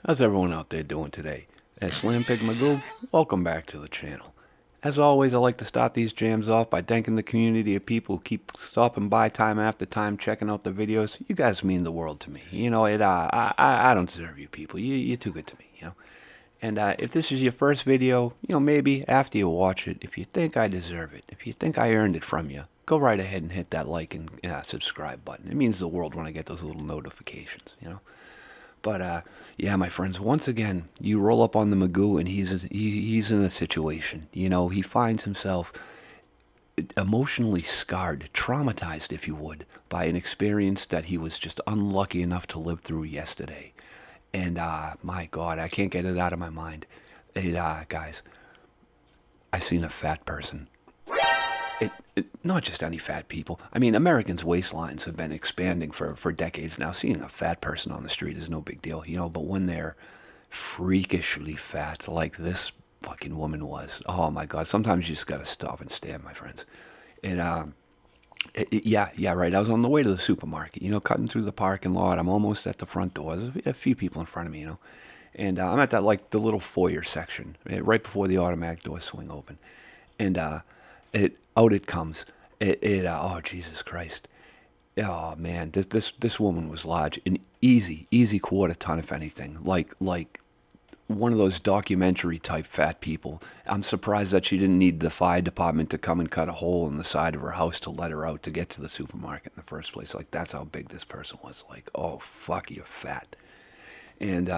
How's everyone out there doing today? As Slampig Magoo, welcome back to the channel. As always, I like to start these jams off by thanking the community of people who keep stopping by time after time, checking out the videos. You guys mean the world to me. You know, I don't deserve you people. You're too good to me, you know. And if this is your first video, you know, maybe after you watch it, if you think I deserve it, if you think I earned it from you, go right ahead and hit that like and subscribe button. It means the world when I get those little notifications, you know. But yeah, my friends, once again, you roll up on the Magoo, and he's in a situation. You know, he finds himself emotionally scarred, traumatized, if you would, by an experience that he was just unlucky enough to live through yesterday. And my God, I can't get it out of my mind. Guys, I seen a fat person. Not just any fat people. I mean, Americans' waistlines have been expanding for decades now. Seeing a fat person on the street is no big deal, you know, but when they're freakishly fat, like this fucking woman was, oh my God, sometimes you just gotta stop and stare, my friends. And, yeah, right. I was on the way to the supermarket, you know, cutting through the parking lot. I'm almost at the front door. There's a few people in front of me, you know. And I'm at that, like, the little foyer section, right before the automatic doors swing open. And, out it comes. Oh Jesus Christ. Oh man, this woman was large, an easy quarter ton if anything. Like one of those documentary type fat people. I'm surprised that she didn't need the fire department to come and cut a hole in the side of her house to let her out to get to the supermarket in the first place. Like that's how big this person was. Like, oh fuck, you're fat. And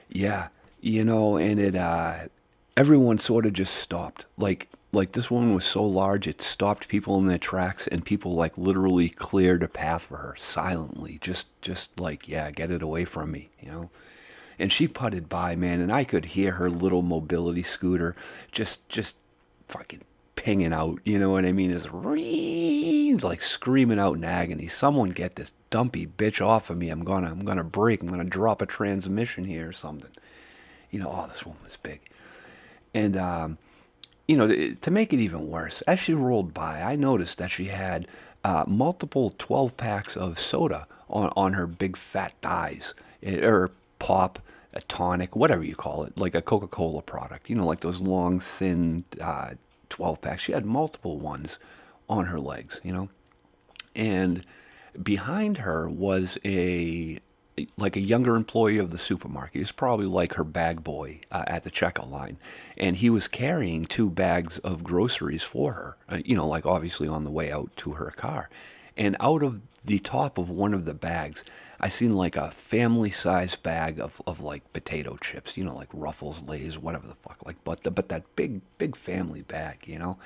yeah, you know, and everyone sort of just stopped. Like this woman was so large, it stopped people in their tracks, and people like literally cleared a path for her silently, just like, yeah, get it away from me, you know. And she putted by, man, and I could hear her little mobility scooter just fucking pinging out, you know what I mean? It's like screaming out in agony. Someone get this dumpy bitch off of me. I'm gonna break. I'm gonna drop a transmission here or something. You know, oh, this woman was big. And you know, to make it even worse, as she rolled by, I noticed that she had multiple 12 packs of soda on her big fat thighs, or pop, a tonic, whatever you call it, like a Coca-Cola product, you know, like those long, thin 12 packs. She had multiple ones on her legs, you know, and behind her was like a younger employee of the supermarket. He was probably like her bag boy at the checkout line. And he was carrying 2 bags of groceries for her, you know, like obviously on the way out to her car. And out of the top of one of the bags, I seen like a family-sized bag of like potato chips, you know, like Ruffles, Lay's, whatever the fuck. Like, but that big family bag, you know.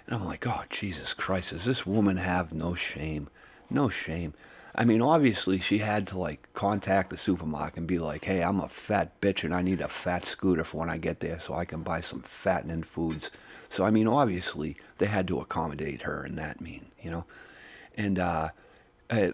And I'm like, oh, Jesus Christ, does this woman have no shame? No shame. I mean, obviously, she had to, like, contact the supermarket and be like, hey, I'm a fat bitch and I need a fat scooter for when I get there so I can buy some fattening foods. So, I mean, obviously, they had to accommodate her in that mean, you know. And,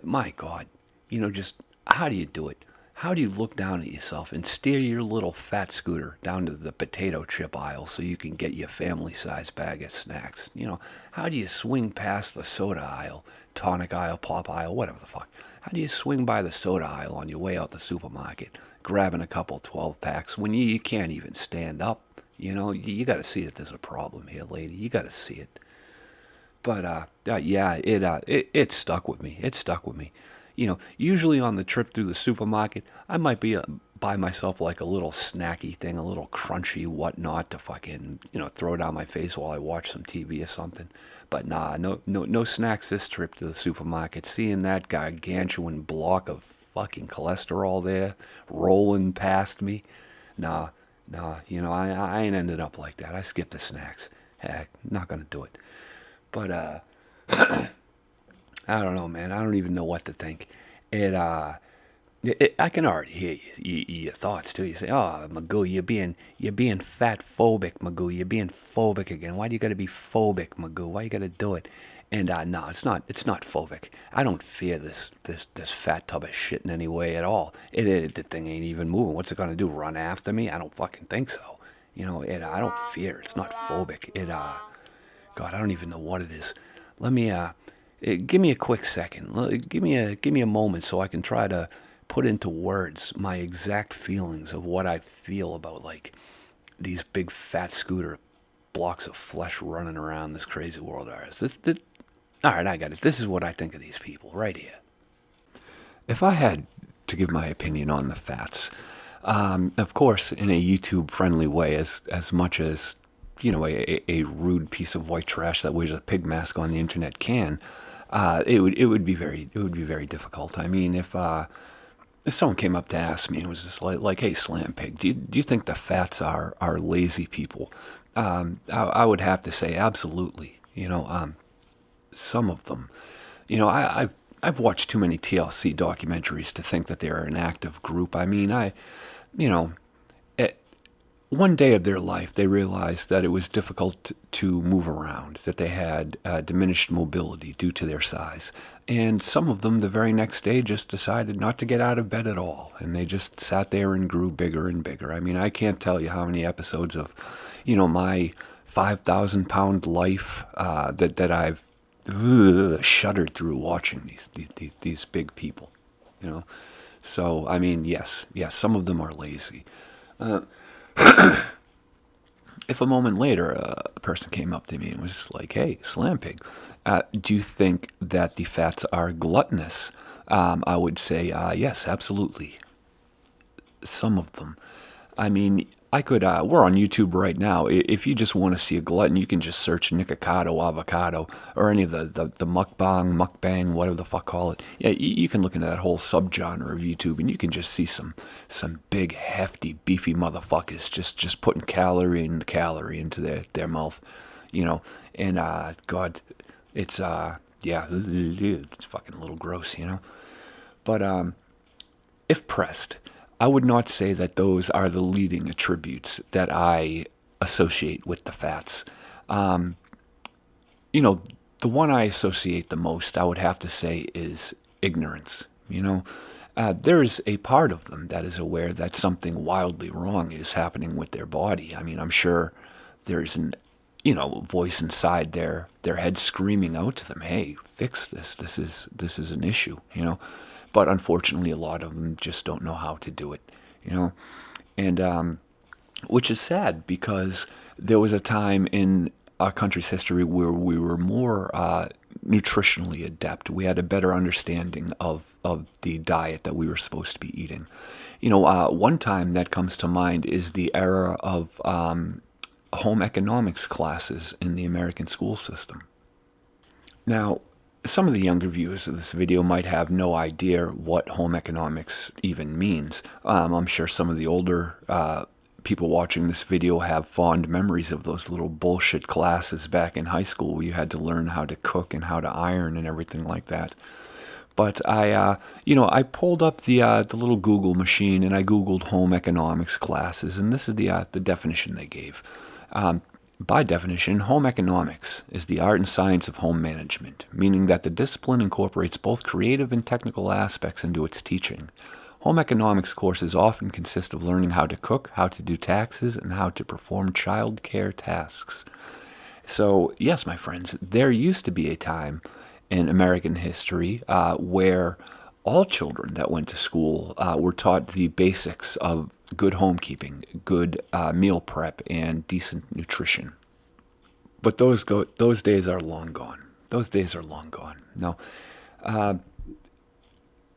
my God, you know, just how do you do it? How do you look down at yourself and steer your little fat scooter down to the potato chip aisle so you can get your family-sized bag of snacks? You know, how do you swing past the soda aisle, tonic aisle, pop aisle, whatever the fuck? How do you swing by the soda aisle on your way out the supermarket, grabbing a couple 12 packs when you can't even stand up? You know, you got to see that there's a problem here, lady. You got to see it. But yeah, it stuck with me. It stuck with me. You know, usually on the trip through the supermarket, I might be buy myself like a little snacky thing, a little crunchy whatnot to fucking, you know, throw down my face while I watch some TV or something. But nah, no snacks this trip to the supermarket. Seeing that gargantuan block of fucking cholesterol there rolling past me, nah, you know, I ain't ended up like that. I skipped the snacks. Heck, not gonna do it. But I don't know, man. I don't even know what to think. It I can already hear your thoughts too. You say, "Oh, Magoo, you're being fat phobic, Magoo. You're being phobic again. Why do you got to be phobic, Magoo? Why you got to do it?" And no, it's not phobic. I don't fear this fat tub of shit in any way at all. The thing ain't even moving. What's it gonna do? Run after me? I don't fucking think so. You know, I don't fear. It's not phobic. God, I don't even know what it is. Let me give me a quick second. Give me a moment so I can try to put into words my exact feelings of what I feel about like these big fat scooter blocks of flesh running around this crazy world of ours. All right, I got it. This is what I think of these people right here. If I had to give my opinion on the fats, of course, in a YouTube-friendly way, as much as a rude piece of white trash that wears a pig mask on the internet can, it would be very difficult. I mean, if someone came up to ask me and was just like, hey, Slampig, do you think the fats are lazy people? I would have to say absolutely. Some of them. I've watched too many TLC documentaries to think that they're an active group. I mean, you know, at one day of their life, they realized that it was difficult to move around, that they had diminished mobility due to their size. And some of them, the very next day, just decided not to get out of bed at all. And they just sat there and grew bigger and bigger. I mean, I can't tell you how many episodes of, my 5,000-pound life that I've shuddered through watching these big people. So I mean, yes, some of them are lazy. If a moment later a person came up to me and was just like, "Hey, Slampig, do you think that the fats are gluttonous?" I would say yes, absolutely. Some of them. I mean, I could. We're on YouTube right now. If you just want to see a glutton, you can just search Nikocado avocado or any of the mukbang, whatever the fuck call it. Yeah, you can look into that whole subgenre of YouTube, and you can just see some big, hefty, beefy motherfuckers just putting calorie into their mouth, And God, it's yeah, it's fucking a little gross. But if pressed, I would not say that those are the leading attributes that I associate with the fats. The one I associate the most, I would have to say, is ignorance. There is a part of them that is aware that something wildly wrong is happening with their body. I mean, I'm sure there's an voice inside their head screaming out to them, "Hey, fix this. This is an issue." But unfortunately, a lot of them just don't know how to do it, and which is sad because there was a time in our country's history where we were more nutritionally adept. We had a better understanding of the diet that we were supposed to be eating. One time that comes to mind is the era of home economics classes in the American school system. Now, some of the younger viewers of this video might have no idea what home economics even means. I'm sure some of the older people watching this video have fond memories of those little bullshit classes back in high school where you had to learn how to cook and how to iron and everything like that. But I pulled up the little Google machine and I Googled home economics classes, and this is the definition they gave. By definition, home economics is the art and science of home management, meaning that the discipline incorporates both creative and technical aspects into its teaching. Home economics courses often consist of learning how to cook, how to do taxes, and how to perform child care tasks. So, yes, my friends, there used to be a time in American history where all children that went to school were taught the basics of good homekeeping, good meal prep, and decent nutrition. But those days are long gone. Those days are long gone. Now,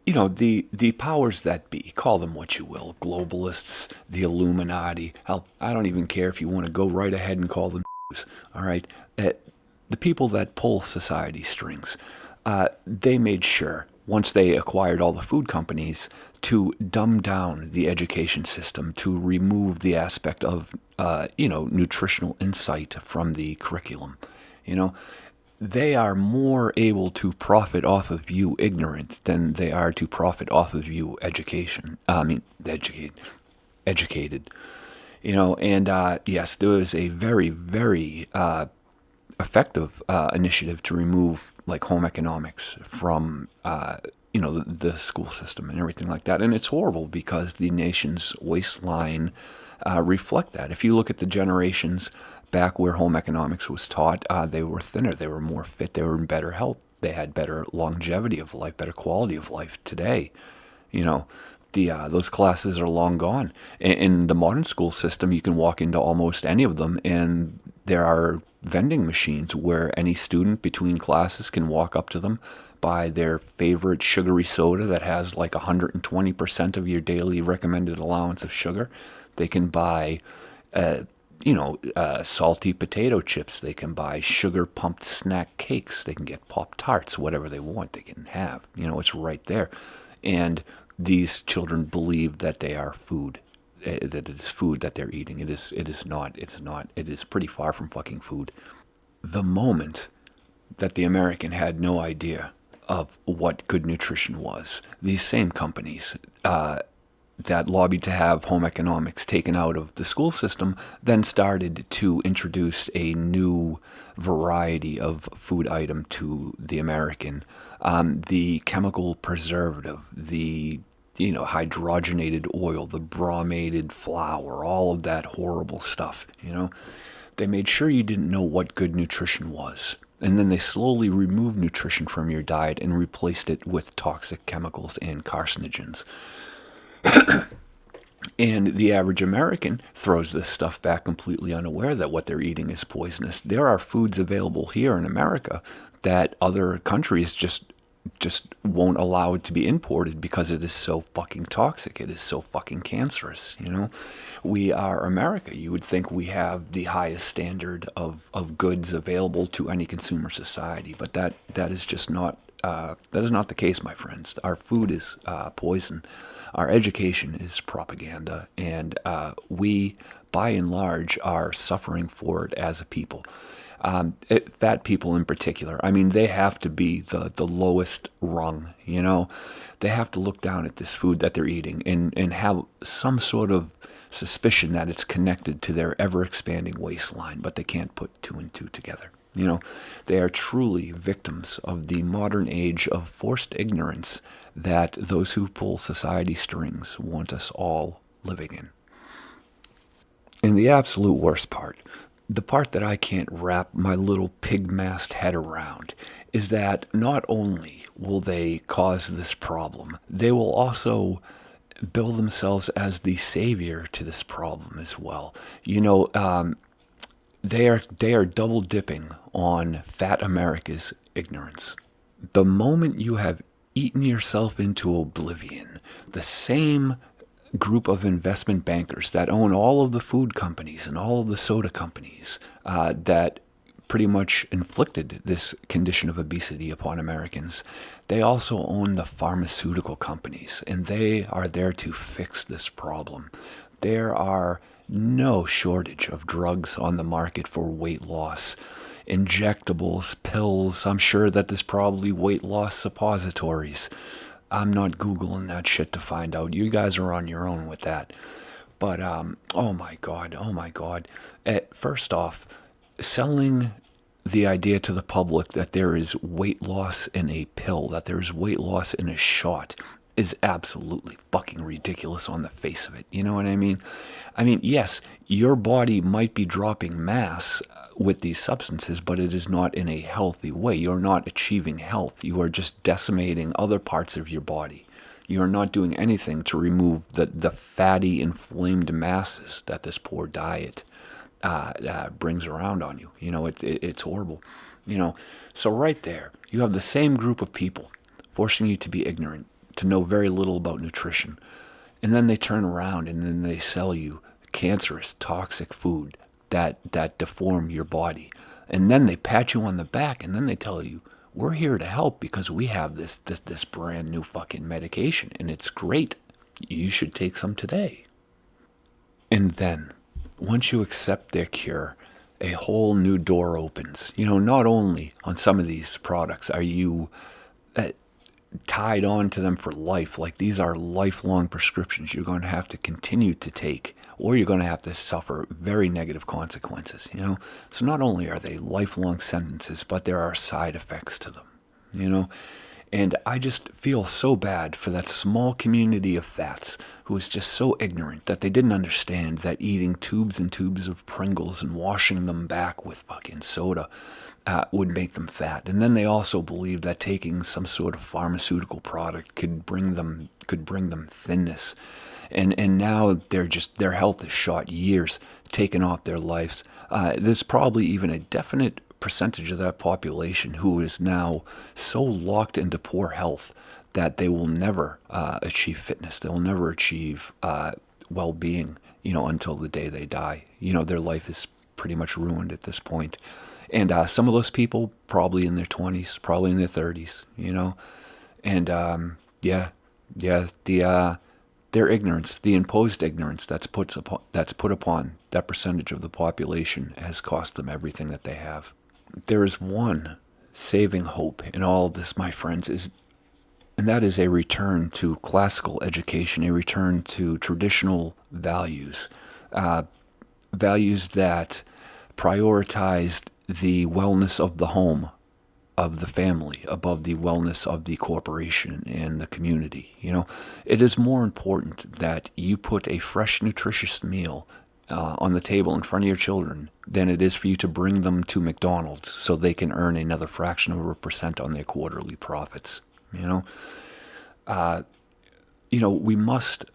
the powers that be, call them what you will, globalists, the Illuminati. Hell, I don't even care if you want to go right ahead and call them Jews, all right? The people that pull society strings, they made sure, once they acquired all the food companies, to dumb down the education system, to remove the aspect of, nutritional insight from the curriculum. They are more able to profit off of you ignorant than they are to profit off of you educated. And yes, there was a very, very effective initiative to remove like home economics from the school system and everything like that. And it's horrible because the nation's waistline reflect that. If you look at the generations back where home economics was taught, they were thinner, they were more fit, they were in better health, they had better longevity of life, better quality of life. Today, you know, the those classes are long gone. In the modern school system, you can walk into almost any of them, and there are vending machines where any student between classes can walk up to them, buy their favorite sugary soda that has like 120% of your daily recommended allowance of sugar. They can buy salty potato chips. They can buy sugar pumped snack cakes. They can get Pop Tarts, whatever they want, they can have. It's right there. And these children believe that they are food, that it is food that they're eating. It is not. It's not. It is pretty far from fucking food. The moment that the American had no idea of what good nutrition was, these same companies that lobbied to have home economics taken out of the school system then started to introduce a new variety of food item to the American. The chemical preservative, the hydrogenated oil, the bromated flour, all of that horrible stuff. They made sure you didn't know what good nutrition was. And then they slowly removed nutrition from your diet and replaced it with toxic chemicals and carcinogens. And the average American throws this stuff back completely unaware that what they're eating is poisonous. There are foods available here in America that other countries just won't allow it to be imported because it is so fucking toxic. It is so fucking cancerous. We are America. You would think we have the highest standard of goods available to any consumer society, but that is just not that is not the case, my friends. Our food is poison. Our education is propaganda, and we, by and large, are suffering for it as a people. Fat people in particular, they have to be the lowest rung, They have to look down at this food that they're eating and have some sort of suspicion that it's connected to their ever-expanding waistline, but they can't put two and two together. They are truly victims of the modern age of forced ignorance that those who pull society strings want us all living in. And the absolute worst part, the part that I can't wrap my little pig-masked head around, is that not only will they cause this problem, they will also bill themselves as the savior to this problem as well. They are double dipping on fat America's ignorance. The moment you have eaten yourself into oblivion, the same group of investment bankers that own all of the food companies and all of the soda companies that pretty much inflicted this condition of obesity upon Americans, they also own the pharmaceutical companies, and they are there to fix this problem. There are no shortage of drugs on the market for weight loss. Injectables, pills, I'm sure that there's probably weight loss suppositories. I'm not Googling that shit to find out. You guys are on your own with that. But, oh my God. First off, selling the idea to the public that there is weight loss in a pill, that there is weight loss in a shot, is absolutely fucking ridiculous on the face of it. You know what I mean? Yes, your body might be dropping mass with these substances, but it is not in a healthy way. You're not achieving health. You are just decimating other parts of your body. You are not doing anything to remove the fatty, inflamed masses that this poor diet brings around on you. It's horrible. So right there, you have the same group of people forcing you to be ignorant, to know very little about nutrition. And then they turn around and then they sell you cancerous, toxic food that deform your body. And then they pat you on the back and then they tell you, we're here to help because we have this brand new fucking medication and it's great. You should take some today. And then, once you accept their cure, a whole new door opens. Not only on some of these products are you tied on to them for life, like these are lifelong prescriptions you're going to have to continue to take, or you're going to have to suffer very negative consequences. So not only are they lifelong sentences, but there are side effects to them. And I just feel so bad for that small community of fats who is just so ignorant that they didn't understand that eating tubes and tubes of Pringles and washing them back with fucking soda would make them fat. And then they also believed that taking some sort of pharmaceutical product could bring them thinness. And now their health is shot, years taken off their lives. There's probably even a definite percentage of that population who is now so locked into poor health that they will never achieve fitness. They will never achieve well-being, until the day they die. Their life is pretty much ruined at this point. And some of those people probably in their 20s, probably in their 30s, And their ignorance, the imposed ignorance that's put upon that percentage of the population has cost them everything that they have. There is one saving hope in all of this, my friends, and that is a return to classical education, a return to traditional values, values that prioritized the wellness of the home, of the family, above the wellness of the corporation and the community. It is more important that you put a fresh, nutritious meal on the table in front of your children than it is for you to bring them to McDonald's so they can earn another fraction of a percent on their quarterly profits. We must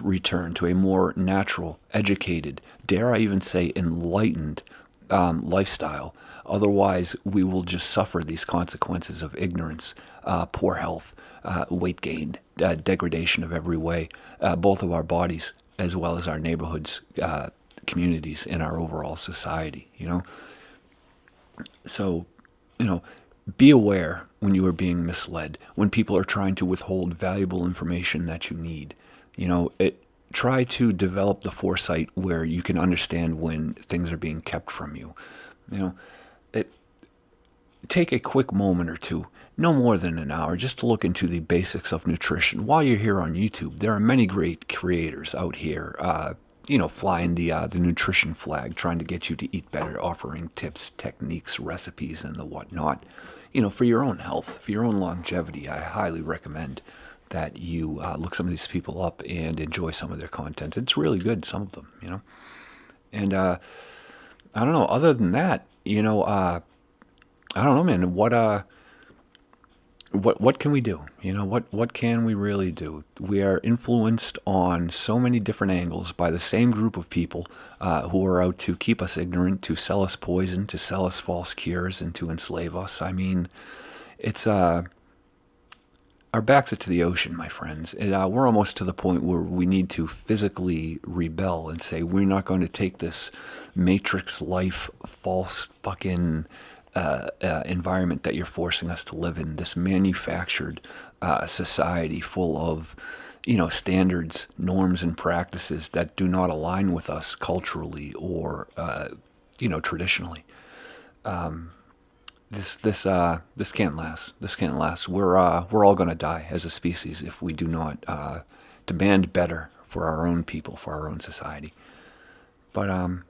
return to a more natural, educated, dare I even say enlightened lifestyle. Otherwise, we will just suffer these consequences of ignorance, poor health, weight gain, degradation of every way, both of our bodies as well as our neighborhoods, communities, and our overall society. So, be aware when you are being misled, when people are trying to withhold valuable information that you need. Try to develop the foresight where you can understand when things are being kept from you. Take a quick moment or two, no more than an hour, just to look into the basics of nutrition. While you're here on YouTube, there are many great creators out here, flying the nutrition flag, trying to get you to eat better, offering tips, techniques, recipes, and the whatnot. For your own health, for your own longevity, I highly recommend that you look some of these people up and enjoy some of their content. It's really good, some of them, And I don't know. Other than that, I don't know, man. What can we do? What can we really do? We are influenced on so many different angles by the same group of people who are out to keep us ignorant, to sell us poison, to sell us false cures, and to enslave us. I mean, it's our backs are to the ocean, my friends. And, we're almost to the point where we need to physically rebel and say we're not going to take this Matrix life, false fucking environment that you're forcing us to live in, this manufactured society full of, standards, norms, and practices that do not align with us culturally or, traditionally. This can't last. This can't last. We're all going to die as a species if we do not demand better for our own people, for our own society. But on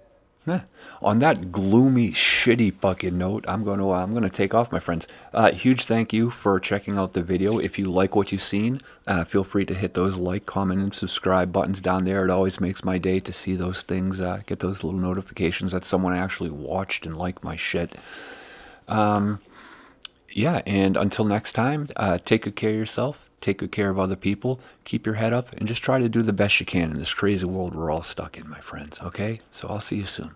that gloomy, shitty fucking note, I'm gonna take off, my friends. Huge thank you for checking out the video. If you like what you've seen, feel free to hit those like, comment, and subscribe buttons down there. It always makes my day to see those things, get those little notifications that someone actually watched and liked my shit. Yeah, and until next time, take good care of yourself, take good care of other people, keep your head up, and just try to do the best you can in this crazy world we're all stuck in, my friends, okay? So I'll see you soon.